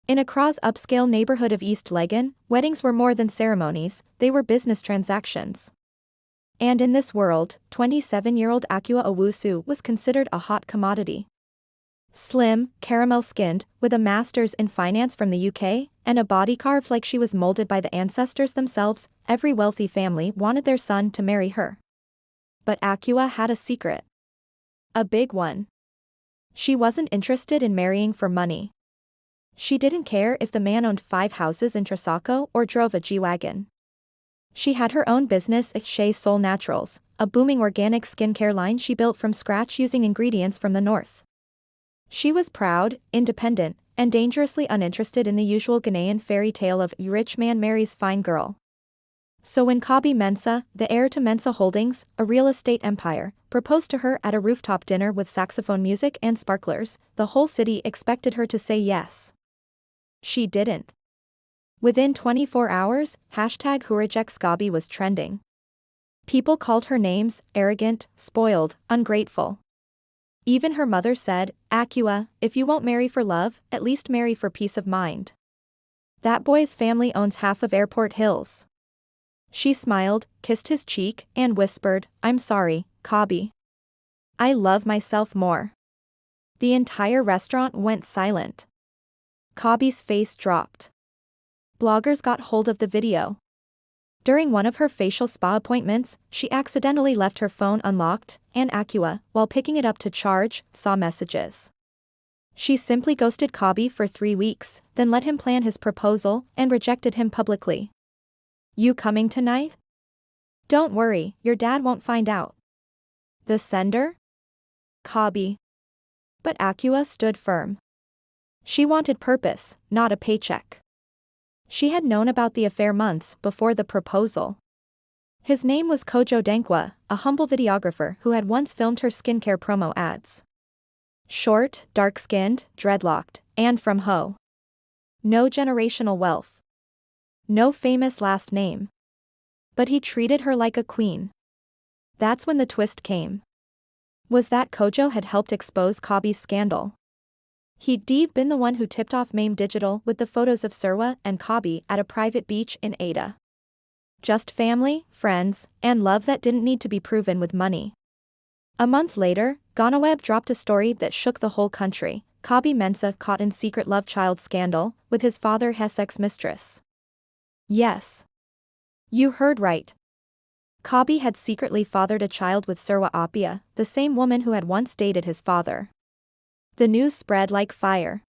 In Accra's upscale neighborhood of East Legon, weddings were more than ceremonies, they were business transactions. And in this world, 27-year-old Akua Owusu was considered a hot commodity. Slim, caramel-skinned, with a master's in finance from the UK, and a body carved like she was molded by the ancestors themselves, every wealthy family wanted their son to marry her. But Akua had a secret. A big one. She wasn't interested in marrying for money. She didn't care if the man owned 5 houses in Trisako or drove a G-Wagon. She had her own business at Shea Soul Naturals, a booming organic skincare line she built from scratch using ingredients from the north. She was proud, independent, and dangerously uninterested in the usual Ghanaian fairy tale of rich man marries fine girl. So when Kabi Mensah, the heir to Mensah Holdings, a real estate empire, proposed to her at a rooftop dinner with saxophone music and sparklers, the whole city expected her to say yes. She didn't. Within 24 hours, #WhoRejectsKabi was trending. People called her names, arrogant, spoiled, ungrateful. Even her mother said, "Akua, if you won't marry for love, at least marry for peace of mind. That boy's family owns half of Airport Hills." She smiled, kissed his cheek, and whispered, "I'm sorry, Kabi. I love myself more." The entire restaurant went silent. Kabi's face dropped. Bloggers got hold of the video. During one of her facial spa appointments, she accidentally left her phone unlocked, and Akua, while picking it up to charge, saw messages. She simply ghosted Kabi for 3 weeks, then let him plan his proposal, and rejected him publicly. "You coming tonight?" "Don't worry, your dad won't find out." The sender? Kabi. But Akua stood firm. She wanted purpose, not a paycheck. She had known about the affair months before the proposal. His name was Kojo Dankwa, a humble videographer who had once filmed her skincare promo ads. Short, dark-skinned, dreadlocked, and from Ho. No generational wealth. No famous last name. But he treated her like a queen. That's when the twist came. Was that Kojo had helped expose Kabi's scandal. He'd been the one who tipped off MAME Digital with the photos of Surwa and Kabi at a private beach in Ada. Just family, friends, and love that didn't need to be proven with money. A month later, Ghanaweb dropped a story that shook the whole country. Kabi Mensah caught in secret love child scandal with his father his ex-mistress. Yes. You heard right. Kabi had secretly fathered a child with Surwa Apia, the same woman who had once dated his father. The news spread like fire.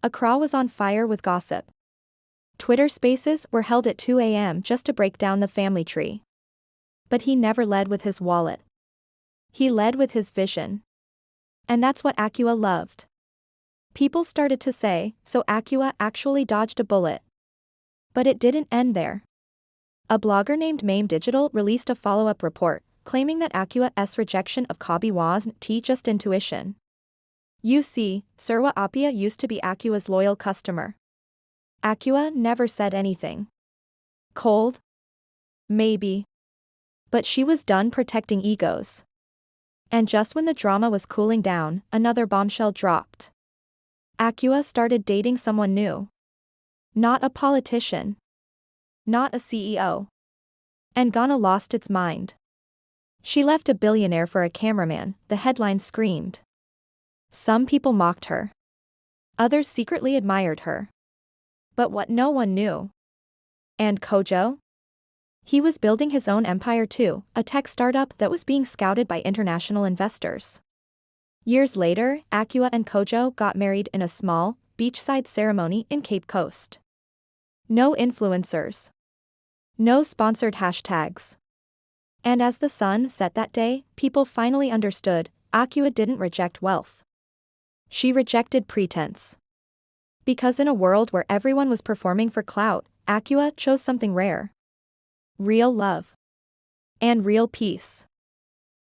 Accra was on fire with gossip. Twitter spaces were held at 2 a.m. just to break down the family tree. But he never led with his wallet. He led with his vision. And that's what Akua loved. People started to say, so Akua actually dodged a bullet. But it didn't end there. A blogger named MAME Digital released a follow-up report, claiming that Akua's rejection of Kabi wasn't just intuition. You see, Surwa Apia used to be Akua's loyal customer. Akua never said anything. Cold? Maybe. But she was done protecting egos. And just when the drama was cooling down, another bombshell dropped. Akua started dating someone new. Not a politician. Not a CEO. And Ghana lost its mind. She left a billionaire for a cameraman, the headline screamed. Some people mocked her. Others secretly admired her. But what no one knew. And Kojo? He was building his own empire too, a tech startup that was being scouted by international investors. Years later, Akua and Kojo got married in a small, beachside ceremony in Cape Coast. No influencers. No sponsored hashtags. And as the sun set that day, people finally understood, Akua didn't reject wealth. She rejected pretense. Because in a world where everyone was performing for clout, Akua chose something rare. Real love. And real peace.